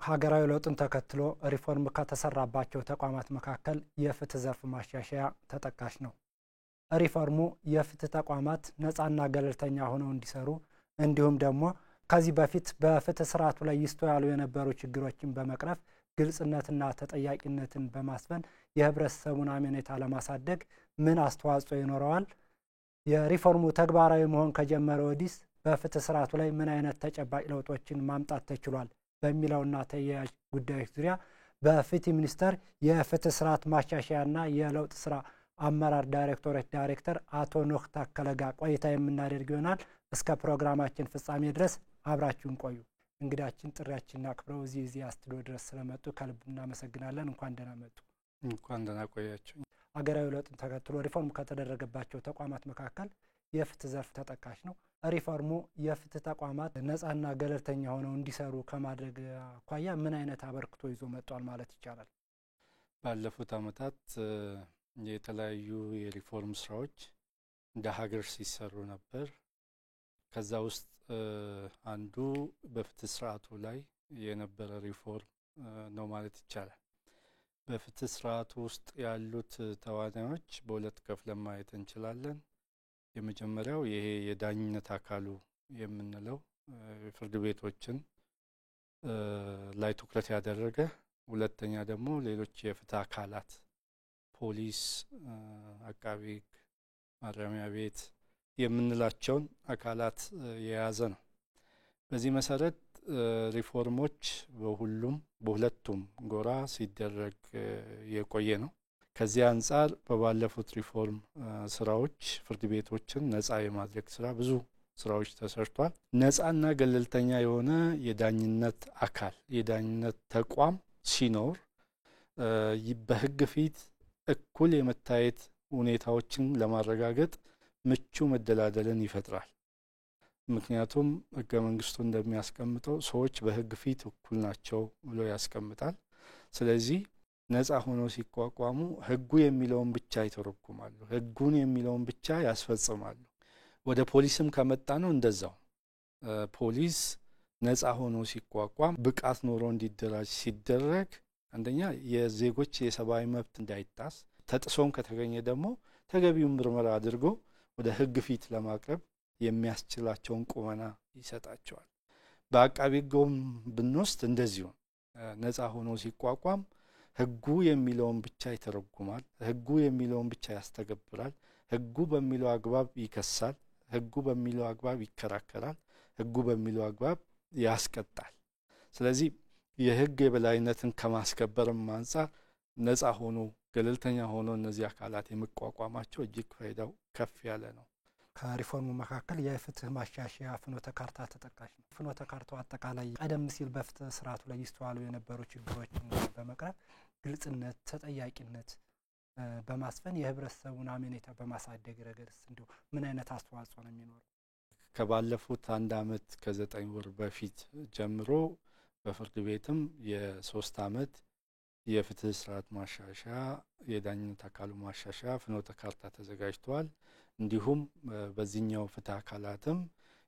ሀገራዊ ለውጥን ተከትሎ ሪፎርም ከተሰራባቸው ተቋማት መካከል የፍትህ ዘርፍ ማሻሻያ ተጠቃሽ ነው። ሪፎርሙ የፍትህ ተቋማት ነፃና ገለልተኛ ሆነው እንዲሰሩ እንዲሁም ደግሞ ከዚህ በፊት በፍትህ ስርዓቱ ላይ ይስተዋሉ የነበሩ ችግሮችን በመቅረፍ ግልጽነትና ተጠያቂነትን በማስፈን የህብረተሰቡን አመኔታ ለማሳደግ ምን አስተዋጽኦ ይኖረዋል? የሪፎርሙ ተግባራዊ መሆን ከጀመረ ወዲህ በፍትህ ስርዓቱ ላይ ምን አይነት ተጨባጭ ለውጦችን ማምጣት ተችሏል? በሚለውና ተያያዥ ጉዳዮች ዙሪያ በፍትህ ሚኒስቴር የፍትህ ስርዓት ማሻሻያና የለውጥ ስራ አመራር ዳይሬክቶሬት ዳይሬክተር አቶ ኖህ ታከለ ጋር ቆይታ የምናደርግ ይሆናል። እስከ ፕሮግራማችን ፍጻሜ ድረስ አብራችሁን ቆዩ። እንግዳችን ጥሪያችንን አክብረው እዚህ ስቱዲዮ ድረስ ስለመጡ ከልብ እናመሰግናለን። እንኳን ደህና መጡ። እንኳን ደህና ቆያችሁ። ሀገራዊ ለውጥን ተከትሎ ሪፎርም ከተደረገባቸው ተቋማት መካከል የፍትህ ዘርፍ ተጠቃሽ ነው። ሪፎርሙ የፍትህ ተቋማት ነፃና ገለልተኛ ሆነው እንዲሰሩ ከማድረግ አኳያ ምን አይነት አበርክቶ ይዞ መጥቷል ማለት ይቻላል? ባለፉት ዓመታት የተለያዩ የሪፎርም ስራዎች እንደ ሀገር ሲሰሩ ነበር። ከዛ ውስጥ አንዱ በፍትህ ስርዓቱ ላይ የነበረ ሪፎርም ነው ማለት ይቻላል። በፍትህ ስርዓቱ ውስጥ ያሉት ተዋናዮች በሁለት ከፍለን ማየት እንችላለን። የመጀመሪያው ይሄ የዳኝነት አካሉ የምንለው ፍርድ ቤቶችን ላይ ትኩረት ያደረገ፣ ሁለተኛ ደግሞ ሌሎች የፍትህ አካላት ፖሊስ፣ አቃቢ ሕግ፣ ማረሚያ ቤት የምንላቸውን አካላት የያዘ ነው። በዚህ መሰረት ሪፎርሞች በሁለቱም ጎራ ሲደረግ የቆየ ነው። ከዚህ አንጻር በባለፉት ሪፎርም ስራዎች ፍርድ ቤቶችን ነፃ የማድረግ ስራ ብዙ ስራዎች ተሰርቷል። ነፃና ገለልተኛ የሆነ የዳኝነት አካል የዳኝነት ተቋም ሲኖር በህግ ፊት እኩል የመታየት ሁኔታዎችን ለማረጋገጥ ምቹ መደላደልን ይፈጥራል። ምክንያቱም ህገ መንግስቱ እንደሚያስቀምጠው ሰዎች በህግ ፊት እኩል ናቸው ብሎ ያስቀምጣል። ስለዚህ ነፃ ሆኖ ሲቋቋሙ ህጉ የሚለውን ብቻ ይተረጉማሉ፣ ህጉን የሚለውን ብቻ ያስፈጽማሉ። ወደ ፖሊስም ከመጣ ነው እንደዛው። ፖሊስ ነፃ ሆኖ ሲቋቋም ብቃት ኖሮ እንዲደራጅ ሲደረግ አንደኛ የዜጎች የሰብአዊ መብት እንዳይጣስ፣ ተጥሶም ከተገኘ ደግሞ ተገቢውን ምርመራ አድርጎ ወደ ህግ ፊት ለማቅረብ የሚያስችላቸውን ቁመና ይሰጣቸዋል። በአቃቢ ህግም ብንወስድ እንደዚሁ ነፃ ሆኖ ሲቋቋም ህጉ የሚለውን ብቻ ይተረጉማል፣ ህጉ የሚለውን ብቻ ያስተገብራል፣ ህጉ በሚለው አግባብ ይከሳል፣ ህጉ በሚለው አግባብ ይከራከራል፣ ህጉ በሚለው አግባብ ያስቀጣል። ስለዚህ የህግ የበላይነትን ከማስከበርም አንጻር ነፃ ሆኖ ገለልተኛ ሆኖ እነዚህ አካላት የሚቋቋማቸው እጅግ ፋይዳው ከፍ ያለ ነው። ከሪፎርሙ መካከል የፍትህ ማሻሻያ ፍኖተ ካርታ ተጠቃሽ ነው። ፍኖተ ካርታው አጠቃላይ ቀደም ሲል በፍትህ ስርዓቱ ላይ ይስተዋሉ የነበሩ ችግሮችን በመቅረፍ ግልጽነት፣ ተጠያቂነት በማስፈን የህብረተሰቡን አመኔታ በማሳደግ ረገድስ እንዲሁ ምን አይነት አስተዋጽኦ ነው የሚኖረው? ከባለፉት 1 ዓመት ከ9 ወር በፊት ጀምሮ በፍርድ ቤትም የ3 ዓመት የፍትህ ስርዓት ማሻሻያ የዳኝነት አካሉ ማሻሻያ ፍኖተ ካርታ ተዘጋጅቷል። እንዲሁም በዚህኛው ፍትህ አካላትም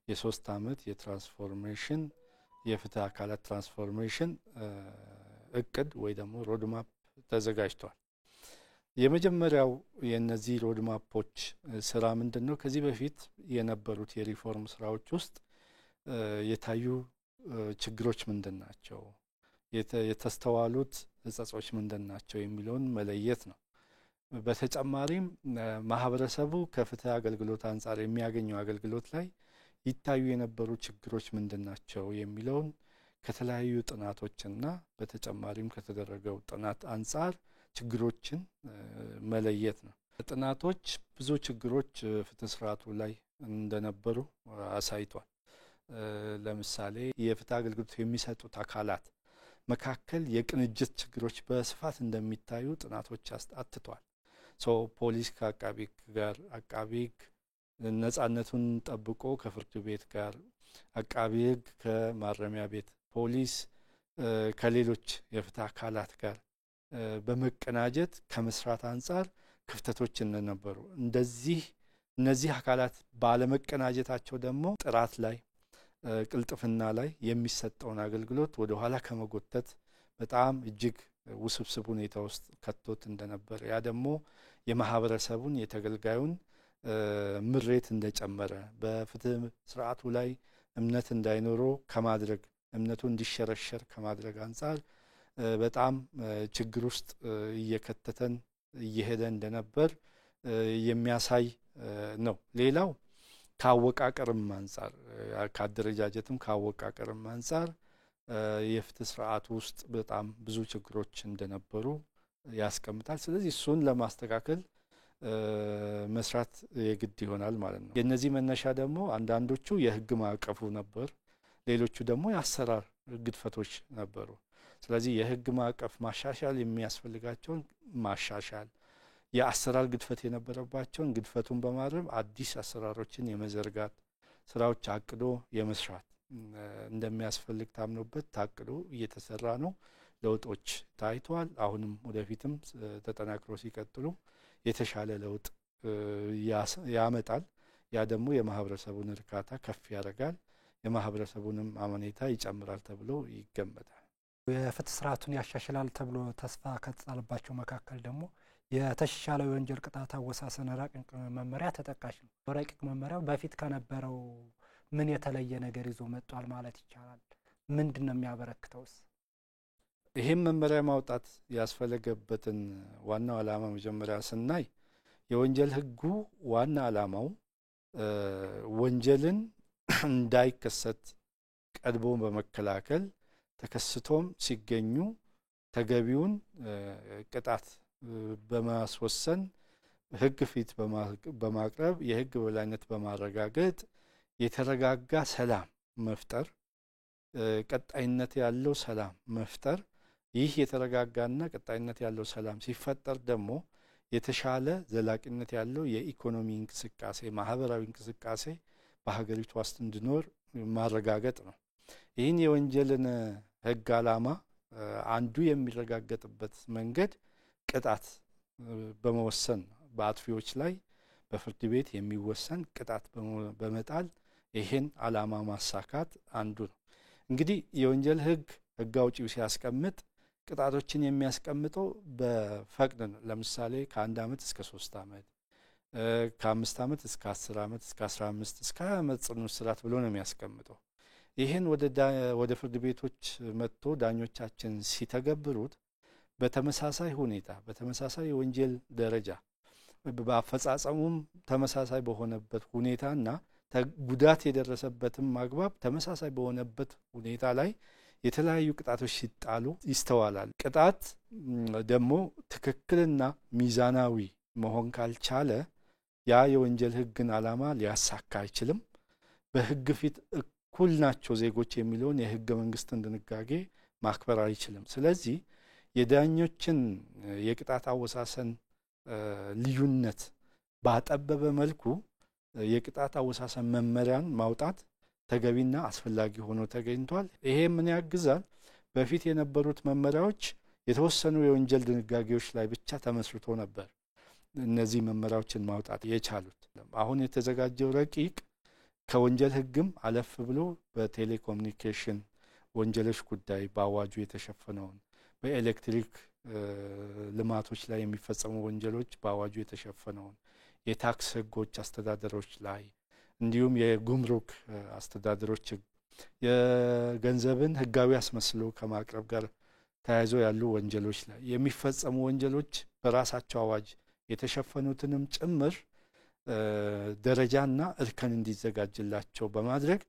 የ3 ዓመት የትራንስፎርሜሽን የፍትህ አካላት ትራንስፎርሜሽን እቅድ ወይ ደግሞ ሮድማፕ ተዘጋጅቷል። የመጀመሪያው የነዚህ ሮድማፖች ስራ ምንድነው? ከዚህ በፊት የነበሩት የሪፎርም ስራዎች ውስጥ የታዩ ችግሮች ምንድናቸው፣ የተስተዋሉት እጸጾች ምንድናቸው የሚለውን መለየት ነው። በተጨማሪም ማህበረሰቡ ከፍትህ አገልግሎት አንጻር የሚያገኘው አገልግሎት ላይ ይታዩ የነበሩ ችግሮች ምንድናቸው የሚለውን ከተለያዩ ጥናቶችና በተጨማሪም ከተደረገው ጥናት አንጻር ችግሮችን መለየት ነው። ጥናቶች ብዙ ችግሮች ፍትህ ስርዓቱ ላይ እንደነበሩ አሳይቷል። ለምሳሌ የፍትህ አገልግሎት የሚሰጡት አካላት መካከል የቅንጅት ችግሮች በስፋት እንደሚታዩ ጥናቶች አትቷል። ፖሊስ ከአቃቢ ህግ ጋር፣ አቃቢ ህግ ነፃነቱን ጠብቆ ከፍርድ ቤት ጋር፣ አቃቢ ህግ ከማረሚያ ቤት፣ ፖሊስ ከሌሎች የፍትህ አካላት ጋር በመቀናጀት ከመስራት አንጻር ክፍተቶች እንደነበሩ፣ እነዚህ አካላት ባለመቀናጀታቸው ደግሞ ጥራት ላይ ቅልጥፍና ላይ የሚሰጠውን አገልግሎት ወደ ኋላ ከመጎተት በጣም እጅግ ውስብስብ ሁኔታ ውስጥ ከቶት እንደነበር ያ ደግሞ የማህበረሰቡን የተገልጋዩን ምሬት እንደጨመረ በፍትህ ስርዓቱ ላይ እምነት እንዳይኖረው ከማድረግ እምነቱ እንዲሸረሸር ከማድረግ አንፃር በጣም ችግር ውስጥ እየከተተን እየሄደ እንደነበር የሚያሳይ ነው። ሌላው ካወቃቀርም አንፃር ካደረጃጀትም ካወቃቀርም አንፃር የፍትህ ስርዓቱ ውስጥ በጣም ብዙ ችግሮች እንደነበሩ ያስቀምጣል። ስለዚህ እሱን ለማስተካከል መስራት የግድ ይሆናል ማለት ነው። የነዚህ መነሻ ደግሞ አንዳንዶቹ የህግ ማዕቀፉ ነበር፣ ሌሎቹ ደግሞ የአሰራር ግድፈቶች ነበሩ። ስለዚህ የህግ ማዕቀፍ ማሻሻል የሚያስፈልጋቸውን ማሻሻል፣ የአሰራር ግድፈት የነበረባቸውን ግድፈቱን በማረም አዲስ አሰራሮችን የመዘርጋት ስራዎች አቅዶ የመስራት እንደሚያስፈልግ ታምኖበት ታቅዶ እየተሰራ ነው። ለውጦች ታይቷል። አሁንም ወደፊትም ተጠናክሮ ሲቀጥሉ የተሻለ ለውጥ ያመጣል። ያ ደግሞ የማህበረሰቡን እርካታ ከፍ ያደርጋል፣ የማህበረሰቡንም አመኔታ ይጨምራል ተብሎ ይገመታል። የፍትህ ስርዓቱን ያሻሽላል ተብሎ ተስፋ ከተጣለባቸው መካከል ደግሞ የተሻሻለው የወንጀል ቅጣት አወሳሰን ረቂቅ መመሪያ ተጠቃሽ ነው። ረቂቅ መመሪያው በፊት ከነበረው ምን የተለየ ነገር ይዞ መጥቷል ማለት ይቻላል? ምንድነው የሚያበረክተውስ? ይሄን መመሪያ ማውጣት ያስፈለገበትን ዋናው ዓላማ መጀመሪያ ስናይ የወንጀል ህጉ ዋና ዓላማው ወንጀልን እንዳይከሰት ቀድሞ በመከላከል ተከስቶም ሲገኙ ተገቢውን ቅጣት በማስወሰን ህግ ፊት በማቅረብ የህግ በላይነት በማረጋገጥ የተረጋጋ ሰላም መፍጠር፣ ቀጣይነት ያለው ሰላም መፍጠር። ይህ የተረጋጋና ቀጣይነት ያለው ሰላም ሲፈጠር ደግሞ የተሻለ ዘላቂነት ያለው የኢኮኖሚ እንቅስቃሴ፣ ማህበራዊ እንቅስቃሴ በሀገሪቱ ውስጥ እንዲኖር ማረጋገጥ ነው። ይህን የወንጀልን ህግ ዓላማ አንዱ የሚረጋገጥበት መንገድ ቅጣት በመወሰን በአጥፊዎች ላይ በፍርድ ቤት የሚወሰን ቅጣት በመጣል ይሄን ዓላማ ማሳካት አንዱ ነው። እንግዲህ የወንጀል ህግ አውጪው ሲያስቀምጥ ቅጣቶችን የሚያስቀምጠው በፈቅድ ነው። ለምሳሌ ከ1 ዓመት እስከ 3 ዓመት፣ ከ5 ዓመት እስከ 10 ዓመት እስከ 15 እስከ 20 ዓመት ጽኑ እስራት ብሎ ነው የሚያስቀምጠው። ይሄን ወደ ፍርድ ቤቶች መጥቶ ዳኞቻችን ሲተገብሩት በተመሳሳይ ሁኔታ በተመሳሳይ የወንጀል ደረጃ በአፈጻጸሙም ተመሳሳይ በሆነበት ሁኔታና ጉዳት የደረሰበትም አግባብ ተመሳሳይ በሆነበት ሁኔታ ላይ የተለያዩ ቅጣቶች ሲጣሉ ይስተዋላል። ቅጣት ደግሞ ትክክልና ሚዛናዊ መሆን ካልቻለ ያ የወንጀል ህግን ዓላማ ሊያሳካ አይችልም። በህግ ፊት እኩል ናቸው ዜጎች የሚለውን የህገ መንግስትን ድንጋጌ ማክበር አይችልም። ስለዚህ የዳኞችን የቅጣት አወሳሰን ልዩነት ባጠበበ መልኩ የቅጣት አወሳሰን መመሪያን ማውጣት ተገቢና አስፈላጊ ሆኖ ተገኝቷል። ይሄ ምን ያግዛል? በፊት የነበሩት መመሪያዎች የተወሰኑ የወንጀል ድንጋጌዎች ላይ ብቻ ተመስርቶ ነበር እነዚህ መመሪያዎችን ማውጣት የቻሉት። አሁን የተዘጋጀው ረቂቅ ከወንጀል ህግም አለፍ ብሎ በቴሌኮሙኒኬሽን ወንጀሎች ጉዳይ በአዋጁ የተሸፈነውን፣ በኤሌክትሪክ ልማቶች ላይ የሚፈጸሙ ወንጀሎች በአዋጁ የተሸፈነውን፣ የታክስ ህጎች አስተዳደሮች ላይ እንዲሁም የጉምሩክ አስተዳደሮች የገንዘብን ህጋዊ አስመስሎ ከማቅረብ ጋር ተያይዞ ያሉ ወንጀሎች ላይ የሚፈጸሙ ወንጀሎች በራሳቸው አዋጅ የተሸፈኑትንም ጭምር ደረጃና እርከን እንዲዘጋጅላቸው በማድረግ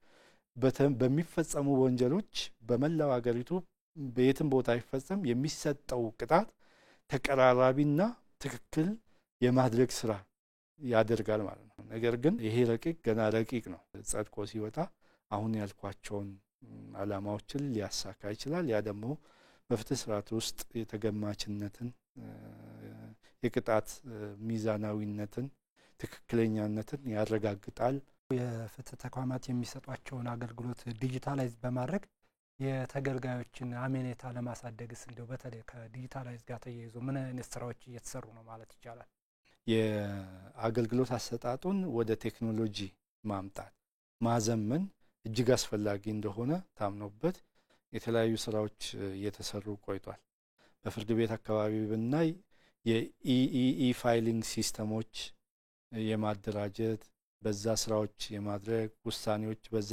በሚፈጸሙ ወንጀሎች በመላው ሀገሪቱ በየትም ቦታ ይፈጸም የሚሰጠው ቅጣት ተቀራራቢና ትክክል የማድረግ ስራ ያደርጋል ማለት ነው። ነገር ግን ይሄ ረቂቅ ገና ረቂቅ ነው። ጸድቆ ሲወጣ አሁን ያልኳቸውን ዓላማዎችን ሊያሳካ ይችላል። ያ ደግሞ በፍትህ ስርዓት ውስጥ የተገማችነትን፣ የቅጣት ሚዛናዊነትን፣ ትክክለኛነትን ያረጋግጣል። የፍትህ ተቋማት የሚሰጧቸውን አገልግሎት ዲጂታላይዝ በማድረግ የተገልጋዮችን አመኔታ ለማሳደግስ እንደው በተለይ ከዲጂታላይዝ ጋር ተያይዞ ምን አይነት ስራዎች እየተሰሩ ነው ማለት ይቻላል? የአገልግሎት አሰጣጡን ወደ ቴክኖሎጂ ማምጣት ማዘመን እጅግ አስፈላጊ እንደሆነ ታምኖበት የተለያዩ ስራዎች እየተሰሩ ቆይቷል። በፍርድ ቤት አካባቢ ብናይ የኢኢኢ ፋይሊንግ ሲስተሞች የማደራጀት በዛ ስራዎች የማድረግ ውሳኔዎች በዛ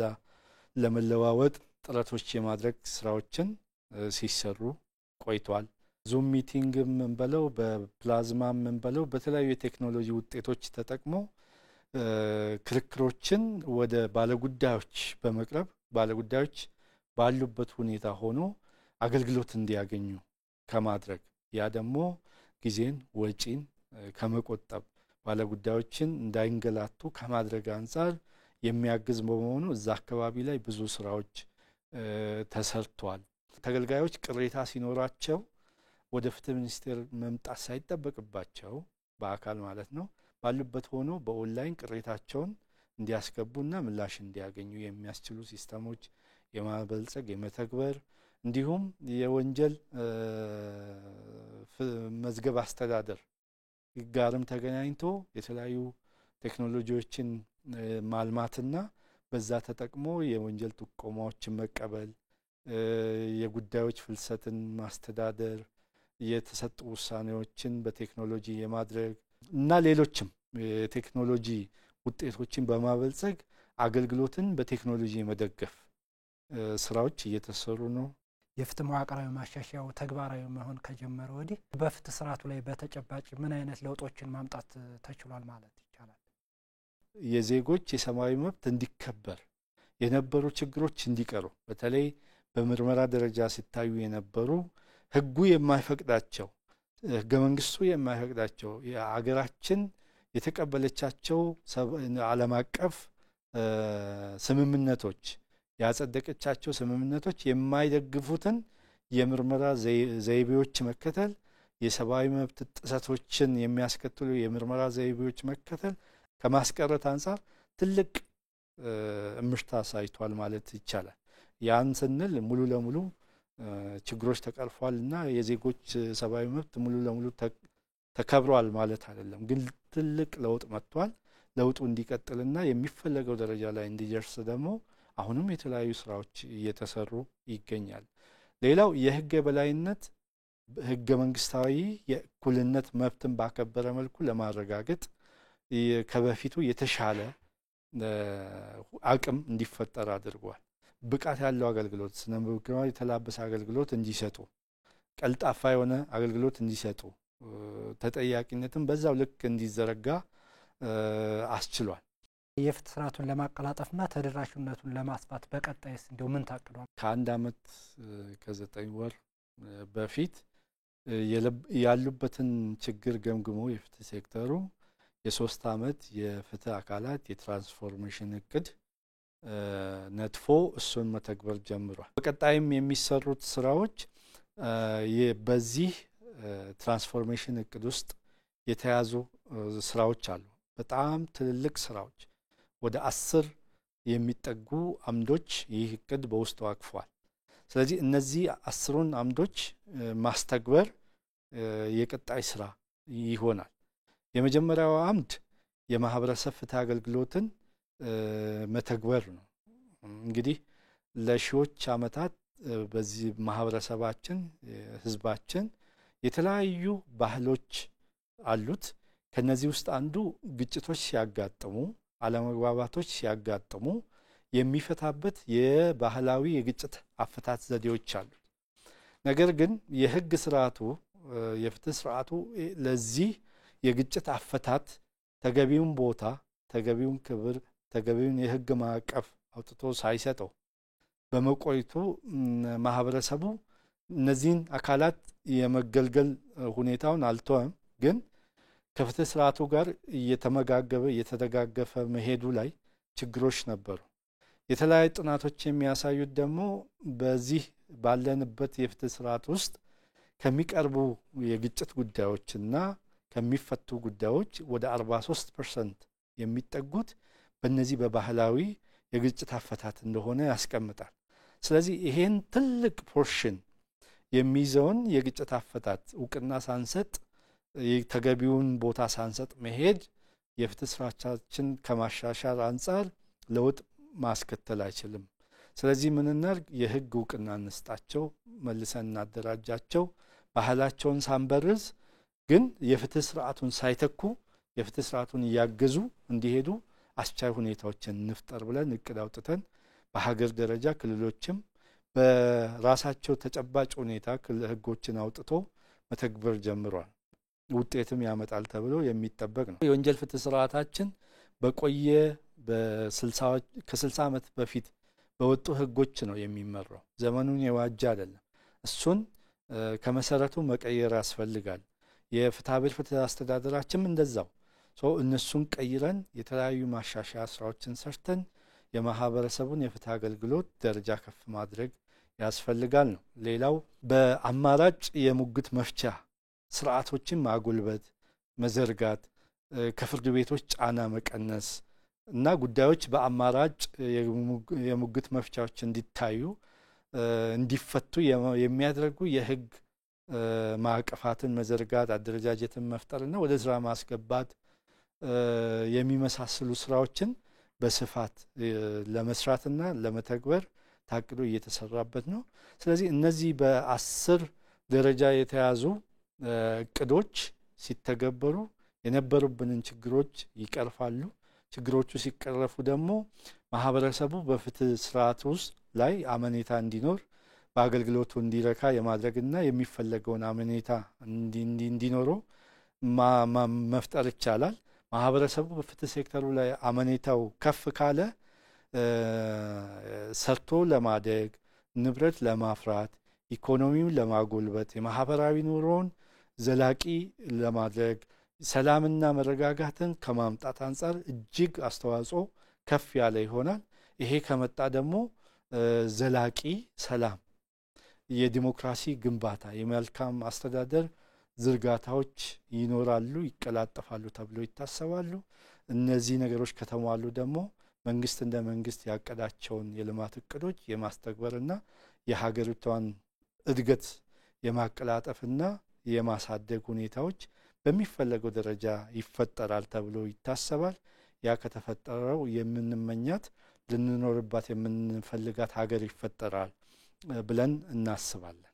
ለመለዋወጥ ጥረቶች የማድረግ ስራዎችን ሲሰሩ ቆይቷል። ዙም ሚቲንግም እንበለው በፕላዝማም እንበለው በተለያዩ የቴክኖሎጂ ውጤቶች ተጠቅመው ክርክሮችን ወደ ባለጉዳዮች በመቅረብ ባለጉዳዮች ባሉበት ሁኔታ ሆኖ አገልግሎት እንዲያገኙ ከማድረግ ያ ደግሞ ጊዜን ወጪን ከመቆጠብ ባለጉዳዮችን እንዳይንገላቱ ከማድረግ አንፃር የሚያግዝ በመሆኑ እዛ አካባቢ ላይ ብዙ ስራዎች ተሰርቷል። ተገልጋዮች ቅሬታ ሲኖራቸው ወደ ፍትህ ሚኒስቴር መምጣት ሳይጠበቅባቸው በአካል ማለት ነው ባሉበት ሆኖ በኦንላይን ቅሬታቸውን እንዲያስገቡና ምላሽ እንዲያገኙ የሚያስችሉ ሲስተሞች የማበልጸግ የመተግበር እንዲሁም የወንጀል መዝገብ አስተዳደር ጋርም ተገናኝቶ የተለያዩ ቴክኖሎጂዎችን ማልማትና በዛ ተጠቅሞ የወንጀል ጥቆማዎችን መቀበል የጉዳዮች ፍልሰትን ማስተዳደር የተሰጡ ውሳኔዎችን በቴክኖሎጂ የማድረግ እና ሌሎችም የቴክኖሎጂ ውጤቶችን በማበልጸግ አገልግሎትን በቴክኖሎጂ የመደገፍ ስራዎች እየተሰሩ ነው። የፍትህ መዋቅራዊ ማሻሻያው ተግባራዊ መሆን ከጀመረ ወዲህ በፍትህ ስርዓቱ ላይ በተጨባጭ ምን አይነት ለውጦችን ማምጣት ተችሏል ማለት ይቻላል? የዜጎች የሰብአዊ መብት እንዲከበር የነበሩ ችግሮች እንዲቀሩ በተለይ በምርመራ ደረጃ ሲታዩ የነበሩ ህጉ የማይፈቅዳቸው ህገ መንግስቱ የማይፈቅዳቸው የአገራችን የተቀበለቻቸው ዓለም አቀፍ ስምምነቶች ያጸደቀቻቸው ስምምነቶች የማይደግፉትን የምርመራ ዘይቤዎች መከተል የሰብአዊ መብት ጥሰቶችን የሚያስከትሉ የምርመራ ዘይቤዎች መከተል ከማስቀረት አንፃር ትልቅ እምርታ አሳይቷል ማለት ይቻላል። ያን ስንል ሙሉ ለሙሉ ችግሮች ተቀርፏልና የዜጎች ሰብአዊ መብት ሙሉ ለሙሉ ተከብሯል ማለት አይደለም። ግን ትልቅ ለውጥ መጥቷል። ለውጡ እንዲቀጥልና የሚፈለገው ደረጃ ላይ እንዲደርስ ደግሞ አሁንም የተለያዩ ስራዎች እየተሰሩ ይገኛል። ሌላው የህግ የበላይነት ህገ መንግስታዊ የእኩልነት መብትን ባከበረ መልኩ ለማረጋገጥ ከበፊቱ የተሻለ አቅም እንዲፈጠር አድርጓል። ብቃት ያለው አገልግሎት ስነ ምግባር የተላበሰ አገልግሎት እንዲሰጡ ቀልጣፋ የሆነ አገልግሎት እንዲሰጡ ተጠያቂነትን በዛው ልክ እንዲዘረጋ አስችሏል። የፍትህ ስርዓቱን ለማቀላጠፍና ተደራሽነቱን ለማስፋት በቀጣይስ እንደው ምን ታቅዷል? ከአንድ አመት ከ9 ወር በፊት ያሉበትን ችግር ገምግሞ የፍትህ ሴክተሩ የ3 አመት የፍትህ አካላት የትራንስፎርሜሽን እቅድ ነጥፎ እሱን መተግበር ጀምሯል። በቀጣይም የሚሰሩት ስራዎች በዚህ ትራንስፎርሜሽን እቅድ ውስጥ የተያዙ ስራዎች አሉ። በጣም ትልልቅ ስራዎች ወደ 10 የሚጠጉ አምዶች ይህ እቅድ በውስጡ አቅፏል። ስለዚህ እነዚህ 10ን አምዶች ማስተግበር የቀጣይ ስራ ይሆናል። የመጀመሪያው አምድ የማህበረሰብ ፍትህ አገልግሎትን መተግበር ነው። እንግዲህ ለሺዎች አመታት በዚህ ማህበረሰባችን ህዝባችን የተለያዩ ባህሎች አሉት። ከነዚህ ውስጥ አንዱ ግጭቶች ሲያጋጥሙ አለመግባባቶች ሲያጋጥሙ የሚፈታበት የባህላዊ የግጭት አፈታት ዘዴዎች አሉ። ነገር ግን የህግ ስርዓቱ የፍትህ ስርዓቱ ለዚህ የግጭት አፈታት ተገቢውን ቦታ ተገቢውን ክብር ተገቢውን የህግ ማዕቀፍ አውጥቶ ሳይሰጠው በመቆየቱ ማህበረሰቡ እነዚህን አካላት የመገልገል ሁኔታውን አልተወም። ግን ከፍትህ ስርዓቱ ጋር እየተመጋገበ እየተደጋገፈ መሄዱ ላይ ችግሮች ነበሩ። የተለያዩ ጥናቶች የሚያሳዩት ደግሞ በዚህ ባለንበት የፍትህ ስርዓት ውስጥ ከሚቀርቡ የግጭት ጉዳዮችና ከሚፈቱ ጉዳዮች ወደ 43% የሚጠጉት በእነዚህ በባህላዊ የግጭት አፈታት እንደሆነ ያስቀምጣል። ስለዚህ ይሄን ትልቅ ፖርሽን የሚይዘውን የግጭት አፈታት እውቅና ሳንሰጥ ተገቢውን ቦታ ሳንሰጥ መሄድ የፍትህ ስርዓታችን ከማሻሻል አንፃር ለውጥ ማስከተል አይችልም። ስለዚህ ምን እናድርግ? የህግ እውቅና እንስጣቸው፣ መልሰን እናደራጃቸው። ባህላቸውን ሳንበርዝ ግን የፍትህ ስርዓቱን ሳይተኩ የፍትህ ስርዓቱን እያገዙ እንዲሄዱ አስቻይ ሁኔታዎችን እንፍጠር ብለን እቅድ አውጥተን በሀገር ደረጃ ክልሎችም በራሳቸው ተጨባጭ ሁኔታ ህጎችን አውጥቶ መተግበር ጀምሯል። ውጤትም ያመጣል ተብሎ የሚጠበቅ ነው። የወንጀል ፍትህ ስርዓታችን በቆየ ከ60 ዓመት በፊት በወጡ ህጎች ነው የሚመራው። ዘመኑን የዋጀ አይደለም። እሱን ከመሰረቱ መቀየር ያስፈልጋል። የፍትሐብሔር ፍትህ አስተዳደራችን እንደዛው እነሱን ቀይረን የተለያዩ ማሻሻያ ስራዎችን ሰርተን የማህበረሰቡን የፍትህ አገልግሎት ደረጃ ከፍ ማድረግ ያስፈልጋል ነው። ሌላው በአማራጭ የሙግት መፍቻ ስርዓቶችን ማጎልበት፣ መዘርጋት፣ ከፍርድ ቤቶች ጫና መቀነስ እና ጉዳዮች በአማራጭ የሙግት መፍቻዎች እንዲታዩ እንዲፈቱ የሚያደርጉ የህግ ማዕቀፋትን መዘርጋት፣ አደረጃጀትን መፍጠርና ወደ ስራ ማስገባት የሚመሳሰሉ ስራዎችን በስፋት ለመስራትና ለመተግበር ታቅዶ እየተሰራበት ነው። ስለዚህ እነዚህ በ10 ደረጃ የተያዙ እቅዶች ሲተገበሩ የነበሩብንን ችግሮች ይቀርፋሉ። ችግሮቹ ሲቀረፉ ደግሞ ማህበረሰቡ በፍትህ ስርዓት ውስጥ ላይ አመኔታ እንዲኖር በአገልግሎቱ እንዲረካ የማድረግና የሚፈለገውን አመኔታ እንዲኖረው መፍጠር ይቻላል። ማህበረሰቡ በፍትህ ሴክተሩ ላይ አመኔታው ከፍ ካለ ሰርቶ ለማደግ፣ ንብረት ለማፍራት፣ ኢኮኖሚውን ለማጎልበት፣ የማህበራዊ ኑሮውን ዘላቂ ለማድረግ፣ ሰላምና መረጋጋትን ከማምጣት አንጻር እጅግ አስተዋጽኦ ከፍ ያለ ይሆናል። ይሄ ከመጣ ደግሞ ዘላቂ ሰላም፣ የዲሞክራሲ ግንባታ፣ የመልካም አስተዳደር ዝርጋታዎች ይኖራሉ፣ ይቀላጠፋሉ ተብሎ ይታሰባሉ። እነዚህ ነገሮች ከተሟሉ ደግሞ መንግስት እንደ መንግስት ያቀዳቸውን የልማት እቅዶች የማስተግበርና የሀገሪቷን እድገት የማቀላጠፍና የማሳደግ ሁኔታዎች በሚፈለገው ደረጃ ይፈጠራል ተብሎ ይታሰባል። ያ ከተፈጠረው የምንመኛት ልንኖርባት የምንፈልጋት ሀገር ይፈጠራል ብለን እናስባለን።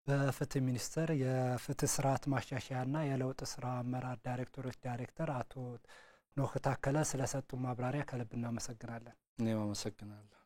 በፍትህ ሚኒስቴር የፍትህ ስርዓት ማሻሻያና የለውጥ ስራ አመራር ዳይሬክተሮች ዳይሬክተር አቶ ኖህ ታከለ ስለሰጡ ማብራሪያ ከልብ እናመሰግናለን። እኔም አመሰግናለሁ።